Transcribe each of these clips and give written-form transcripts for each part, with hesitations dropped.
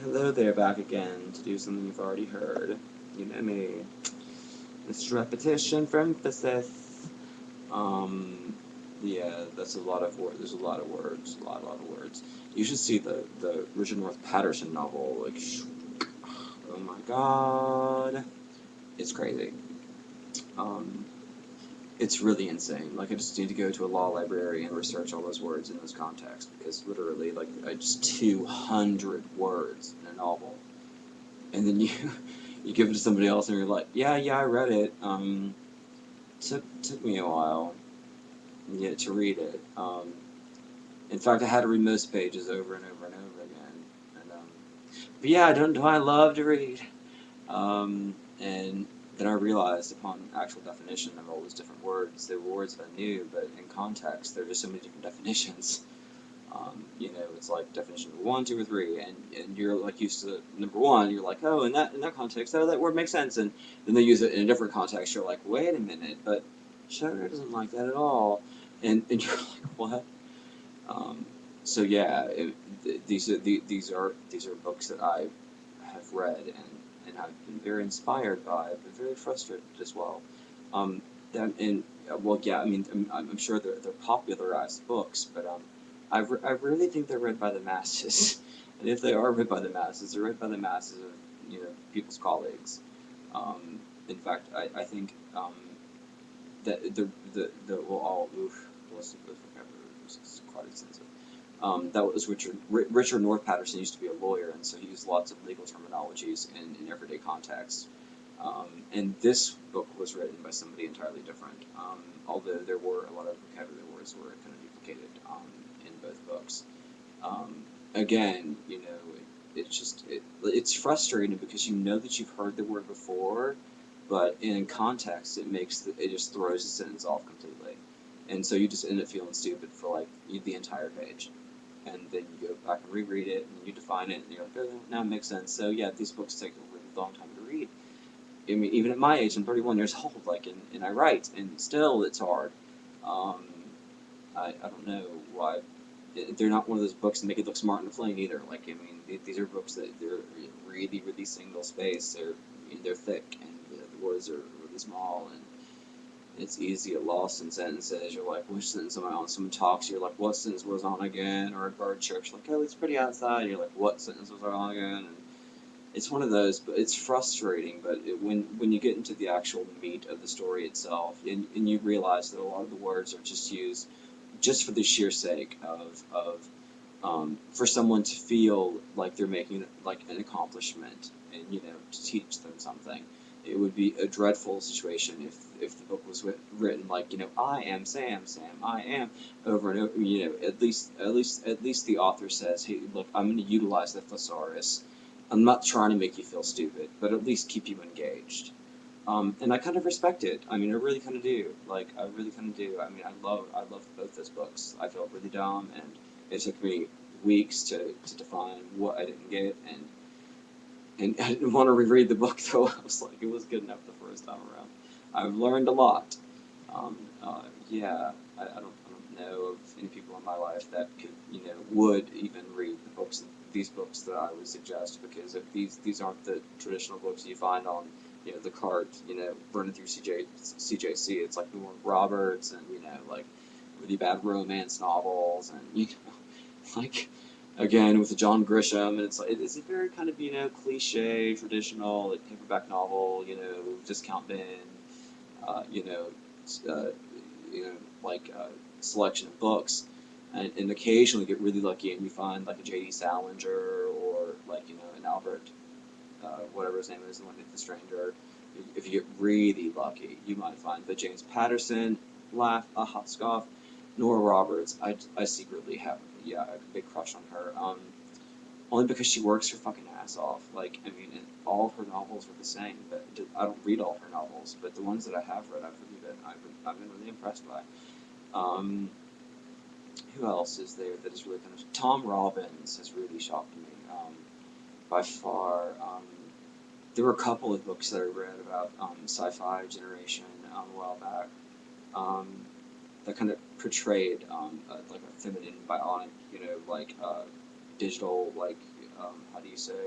Hello there, back again to do something you've already heard. You know me. It's repetition for emphasis. Um, yeah, that's a lot of words. There's a lot of words. A lot of words. You should see the Richard North Patterson novel. Like, oh my god, it's crazy. Um, it's really insane. Like, I just need to go to a law library and research all those words in those contexts because literally, like, it's 200 words in a novel, and then you you give it to somebody else and you're like, yeah, I read it. Took me a while, yeah, to read it. In fact, I had to read most pages over and over and over again. And but yeah, do I love to read? And then I realized upon actual definition of all those different words, they were words that I knew, but in context, there are just so many different definitions. It's like definition number one, two, or three, and you're like used to number one. You're like, oh, in that context, oh, that word makes sense, and then they use it in a different context. You're like, wait a minute, but Sugar doesn't like that at all, and you're like, what? Um, so yeah, these are books that I have read and I've been very inspired by, but very frustrated as well. Um, and well, yeah, I mean, I'm sure they're popularized books, but I really think they're read by the masses. And if they are read by the masses, they're read by the masses of people's colleagues. In fact, I think that the well, all oof, what's the vocabulary? It's quite extensive. That was Richard North Patterson used to be a lawyer, and so he used lots of legal terminologies in everyday context. And this book was written by somebody entirely different, although there were a lot of vocabulary words were kind of duplicated in both books. Again, it's frustrating because you know that you've heard the word before, but in context, it just throws the sentence off completely, and so you just end up feeling stupid for like the entire page, and then you go back and reread it and you define it, and you're like, oh, now it makes sense. So yeah, these books take a really long time to read. I mean, even at my age, I'm 31 years old, like, and I write, and still it's hard. Um, I don't know why. They're not one of those books that make it look smart and plain either. Like, I mean, these are books that they're really single space. They're thick, and the words are really small, and it's easy to get lost in sentences. You're like, which sentence am I on? Someone talks, you're like, what sentence was on again? Or a bird chirps, like, oh, it's pretty outside. You're like, what sentence was I on again? And it's one of those, but it's frustrating. But when you get into the actual meat of the story itself, and you realize that a lot of the words are just used just for the sheer sake of for someone to feel like they're making like an accomplishment and to teach them something. It would be a dreadful situation if the book was written like I am Sam, I am over and over. At least the author says, hey, look, I'm going to utilize the thesaurus. I'm not trying to make you feel stupid, but at least keep you engaged. And I kind of respect it. I mean, I really kind of do. Like, I really kind of do. I mean, I love both those books. I felt really dumb, and it took me weeks to define what I didn't get, and I didn't want to reread the book, though. I was like, it was good enough the first time around. I've learned a lot. Yeah, I don't know of any people in my life that could, would even read these books that I would suggest, because if these aren't the traditional books you find on, the cart, running through CJC. It's like Norm Roberts and, like really bad romance novels and, like, again, with the John Grisham, and it's a very kind of, cliche, traditional, like, paperback novel, discount bin, uh, you know, uh, like selection of books, and occasionally get really lucky and you find like a J.D. Salinger or like an Albert, whatever his name is, the one with the stranger. If you get really lucky, you might find. But James Patterson, laugh, a hot scoff. Nora Roberts, I secretly have a big crush on her. Only because she works her fucking ass off. Like, I mean, all of her novels are the same, but I don't read all her novels, but the ones that I have read, I've been really impressed by. Um, who else is there that is really kind of... Tom Robbins has really shocked me, by far. There were a couple of books that I read about sci-fi generation a while back, um, that kind of portrayed like a feminine bionic, like digital, like, how do you say,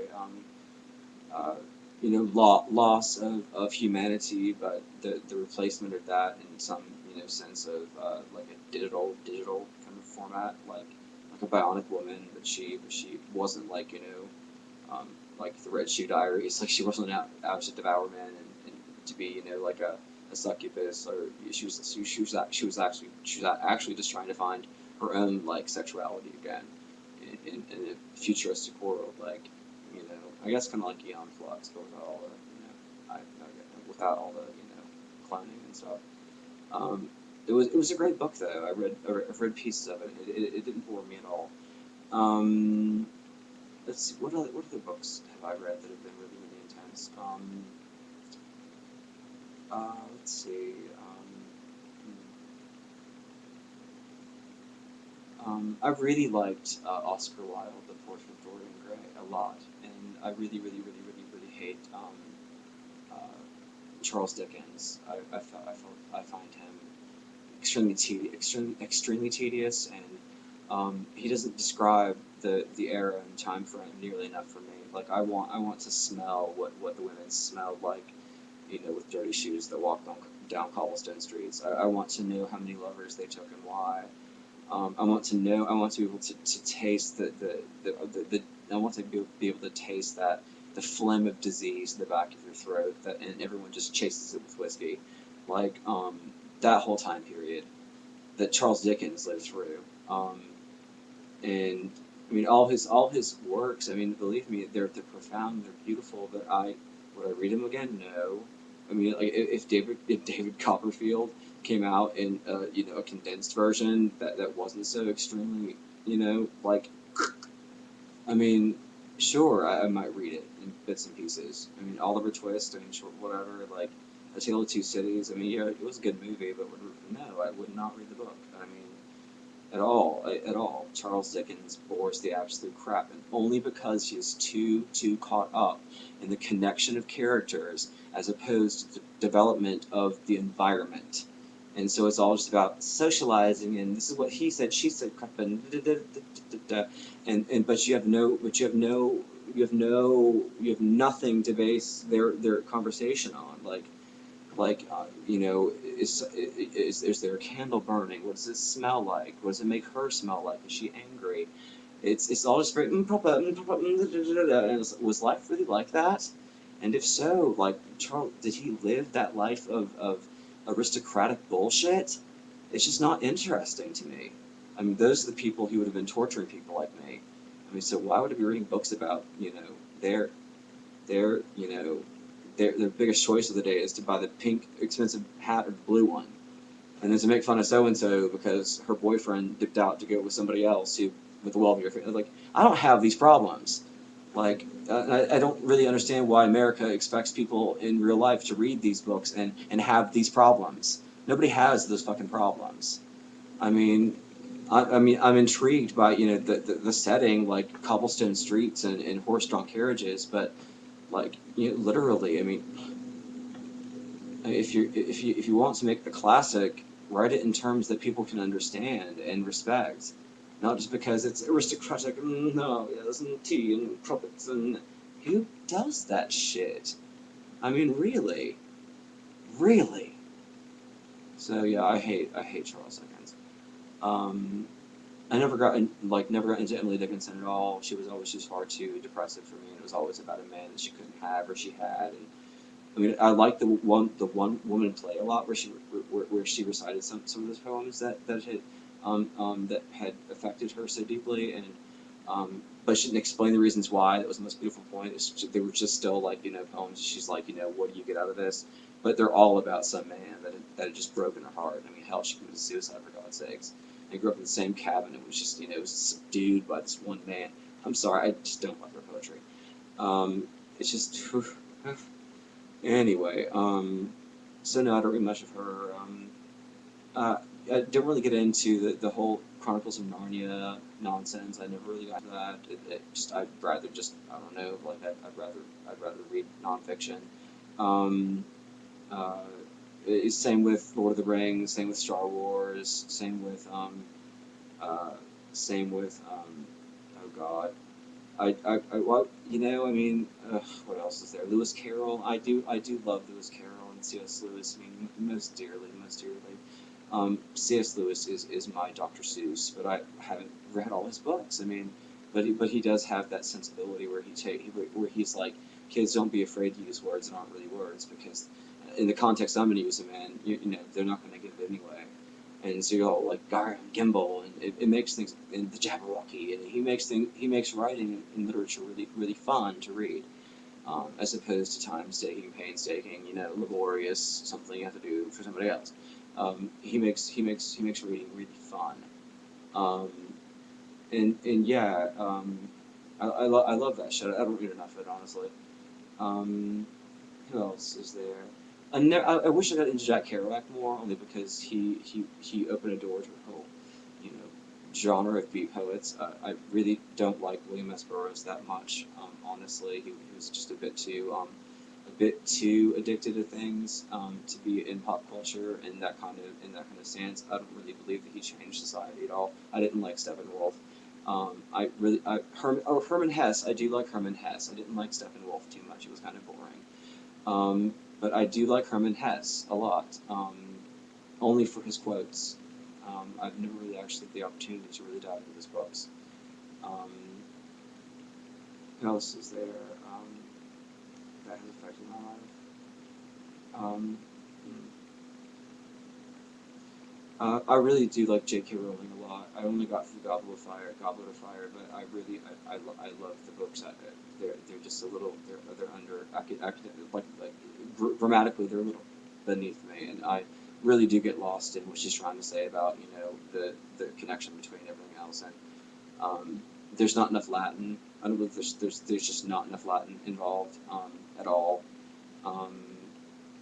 uh, loss of humanity, but the replacement of that in some, sense of, like a digital kind of format, like a bionic woman, but she wasn't like, like the Red Shoe Diaries, like she wasn't out to devour men and to be, like a succubus, or she was actually just trying to find her own, like, sexuality again in a futuristic world, like, I guess kind of like Eon Flux, but without all the, without all the, cloning and stuff. It was a great book though. I've read pieces of it. It didn't bore me at all. Um, let's see, what other books have I read that have been really, really intense? Let's see. I really liked, Oscar Wilde, The Portrait of Dorian Gray, a lot, and I really, really, really, really, really hate, uh, Charles Dickens. I find him extremely tedious, and, he doesn't describe the era and time frame nearly enough for me. Like, I want to smell what the women smelled like, with dirty shoes that walked down cobblestone streets. I want to know how many lovers they took and why. I want to know. I want to be able to taste the I want to be able to taste that the phlegm of disease in the back of your throat, and everyone just chases it with whiskey, like, that whole time period that Charles Dickens lived through. And I mean, all his works. I mean, believe me, they're profound, they're beautiful. But would I read them again? No. I mean, like, if David Copperfield came out in, a condensed version that wasn't so extremely, like, I mean, sure, I might read it in bits and pieces. I mean, Oliver Twist, I mean, sure, whatever, like, A Tale of Two Cities. I mean, yeah, it was a good movie, but no, I would not read the book. I mean, at all, at all. Charles Dickens bores the absolute crap, and only because he is too caught up in the connection of characters as opposed to the development of the environment. And so it's all just about socializing, and this is what he said, she said, crap, and but you have nothing to base their conversation on, like, is there a candle burning? What does it smell like? What does it make her smell like? Is she angry? It's all just very, and was life really like that? And if so, like, Charles, did he live that life of aristocratic bullshit? It's just not interesting to me. I mean, those are the people who would have been torturing people like me. I mean, so why would I be reading books about, their their you know their biggest choice of the day is to buy the pink expensive hat or the blue one, and then to make fun of so and so because her boyfriend dipped out to go with somebody else who with a wealthier family. Like, I don't have these problems. Like, I don't really understand why America expects people in real life to read these books and have these problems. Nobody has those fucking problems. I mean, I'm intrigued by, the setting, like cobblestone streets and horse-drawn carriages, but, like, literally, I mean, if you want to make a classic, write it in terms that people can understand and respect, not just because it's aristocratic. No, yes, and tea and trumpets, and who does that shit? I mean, really, really. So yeah, I hate Charles Dickens. Um, I never got into Emily Dickinson at all. She was always just far too depressive for me, and it was always about a man that she couldn't have or she had. And I mean, I like the one woman play a lot, where she recited some of those poems that had affected her so deeply, and, but she didn't explain the reasons why. That was the most beautiful point. They were just still, like, poems. She's like, what do you get out of this? But they're all about some man that had just broken her heart. I mean, hell, she committed suicide, for God's sakes. And grew up in the same cabin and was just, it was subdued by this one man. I'm sorry, I just don't like her poetry. It's just. Anyway, so no, I don't read much of her. Uh, I don't really get into the whole Chronicles of Narnia nonsense. I never really got into that. I'd rather just, I don't know, like, I'd rather read nonfiction. Um, uh, Same with Lord of the Rings. Same with Star Wars. Uh, same with, oh God. Well, you know, I mean, what else is there? Lewis Carroll. I do love Lewis Carroll and C.S. Lewis. I mean, most dearly, most dearly. C.S. Lewis is my Dr. Seuss, but I haven't read all his books. I mean, but he does have that sensibility where where he's like, kids, don't be afraid to use words that aren't really words, because in the context I'm going to use them in, you know, they're not going to get it anyway. And so you're all like Gar and Gimbal, and it makes things, and the Jabberwocky, and he makes writing and literature really fun to read, as opposed to time-taking, painstaking, you know, laborious, something you have to do for somebody else. He makes reading really fun. Um, and yeah, I love that shit. I don't read enough of it, honestly. Um, who else is there? I wish I got into Jack Kerouac more, only because he opened a door to a whole, you know, genre of beat poets. I really don't like William S. Burroughs that much. Honestly, he was just a bit too addicted to things, to be in pop culture in that kind of stance. I don't really believe that he changed society at all. I didn't like Steppenwolf. Herman Hesse. I do like Herman Hesse. I didn't like Steppenwolf too much. It was kind of boring. But I do like Herman Hesse a lot, only for his quotes. I've never really actually had the opportunity to really dive into his books. Um, who else is there that has affected my life? Um, I really do like J.K. Rowling a lot. I only got through Goblet of Fire, but I love the books. They're just a little they're under grammatically they're a little beneath me, and I really do get lost in what she's trying to say about, you know, the connection between everything else, and there's not enough Latin. I don't believe there's just not enough Latin involved, at all. Um,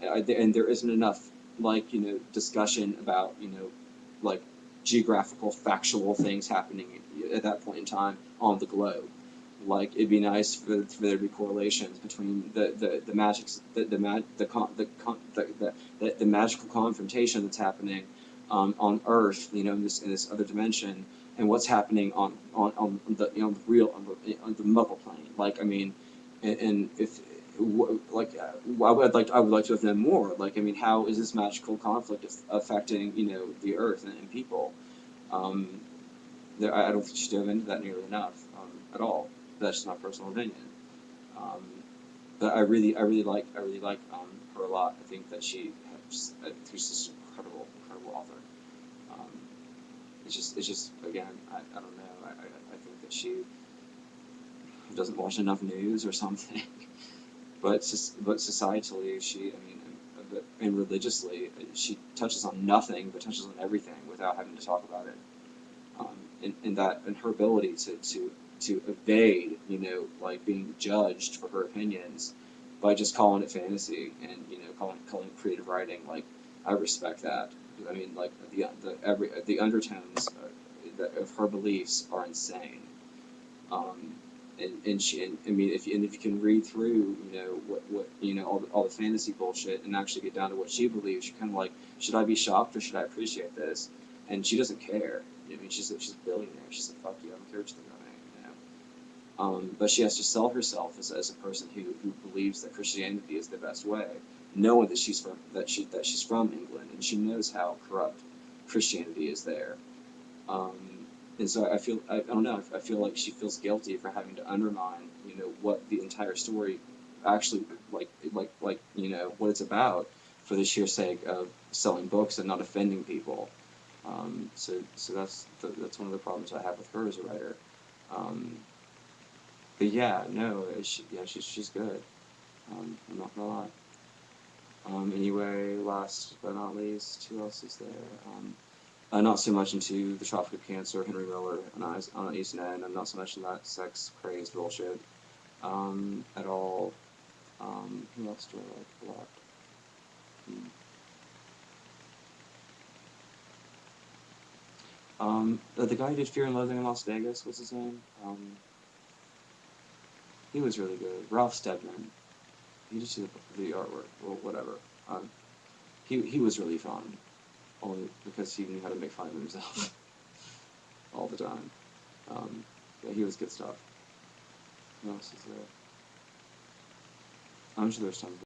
and there isn't enough, like, you know, discussion about, you know, like geographical factual things happening at that point in time on the globe. Like, it'd be nice for there to be correlations between the magics the magical confrontation that's happening, on Earth, you know, in this other dimension, and what's happening on the, you know, the real on the Muggle plane. Like, I mean, and if like, I would like to have known more. Like, I mean, how is this magical conflict affecting, you know, the Earth and people? Um, I don't think she dove into that nearly enough, at all. That's just my personal opinion. Um, but I really like her a lot. I think that I think she's just an incredible author. Um, it's just again, I don't know. I think that she doesn't watch enough news or something. But societally, I mean, and religiously, she touches on nothing, but touches on everything without having to talk about it. And her ability to evade, you know, like being judged for her opinions by just calling it fantasy and, you know, calling it creative writing. Like, I respect that. I mean, like, the undertones of her beliefs are insane. Um, and I mean, if you can read through, you know, what you know, all the fantasy bullshit, and actually get down to what she believes, you're kind of like, should I be shocked or should I appreciate this? And she doesn't care. I mean, she's a billionaire. She's like, fuck you, I don't care what you think about me, you know. But she has to sell herself as a person who believes that Christianity is the best way, knowing that she's from England, and she knows how corrupt Christianity is there. Um, and so I don't know, I feel like she feels guilty for having to undermine, you know, what the entire story actually, you know, what it's about, for the sheer sake of selling books and not offending people. So that's one of the problems I have with her as a writer. Um, but yeah, no, she's good. I'm not gonna lie. Anyway, last but not least, who else is there? Not so much into the Tropic of Cancer, Henry Miller on East End. I'm not so much in that sex crazed bullshit, at all. Who else do I like a lot? The guy who did Fear and Loathing in Las Vegas, what's his name? He was really good. Ralph Steadman. He just did the artwork, or whatever. He was really fun, only because he knew how to make fun of himself all the time. Yeah, he was good stuff. Who else is there? I'm sure there's tons.